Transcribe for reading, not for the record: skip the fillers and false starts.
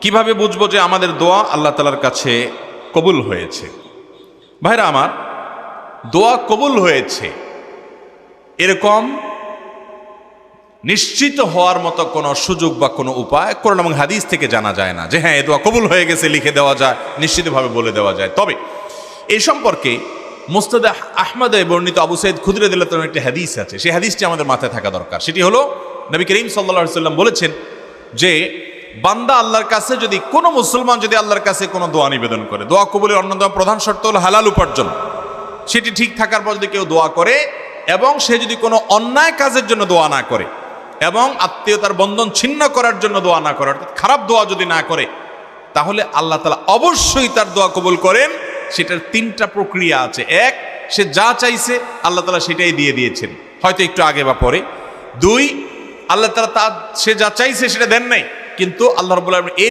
কিভাবে বুঝবো যে আমাদের দোয়া আল্লাহ তাআলার কাছে কবুল হয়েছে? ভাইরা আমার, দোয়া কবুল হয়েছে এরকম নিশ্চিত হওয়ার মতো কোনো সুযোগ বা কোনো উপায় কোরআন এবং হাদিস থেকে জানা যায় না যে হ্যাঁ এ দোয়া কবুল হয়ে গেছে লিখে দেওয়া যায়, নিশ্চিতভাবে বলে দেওয়া যায়। তবে এই সম্পর্কে মুসনাদ আহমদে বর্ণিত আবু সাঈদ খুদরি রাদিয়াল্লাহু তাআলার একটি হাদিস আছে। সেই হাদিসটি আমাদের মাথায় থাকা দরকার। সেটি হলো, নবী করিম সাল্লাল্লাহু আলাইহি সাল্লাম বলেছেন যে বান্দা আল্লাহর কাছে যদি, কোনো মুসলমান যদি আল্লাহর কাছে কোনো দোয়া নিবেদন করে, দোয়া কবুলের অন্যতম প্রধান শর্ত হলো হালাল উপার্জন। সেটি ঠিক থাকার পর যদি কেউ দোয়া করে এবং সে যদি কোনো অন্যায় কাজের জন্য দোয়া না করে এবং আত্মীয়তার বন্ধন ছিন্ন করার জন্য দোয়া না করে, অর্থাৎ খারাপ দোয়া যদি না করে, তাহলে আল্লাহ তাআলা অবশ্যই তার দোয়া কবুল করেন। সেটার তিনটা প্রক্রিয়া আছে। এক, সে যা চাইছে আল্লাহ তাআলা সেটাই দিয়ে দিয়েছেন, হয়তো একটু আগে বা পরে। দুই, আল্লাহ তাআলা সে যা চাইছে সেটা দেন নাই, কিন্তু আল্লাহ রাব্বুল আলামিন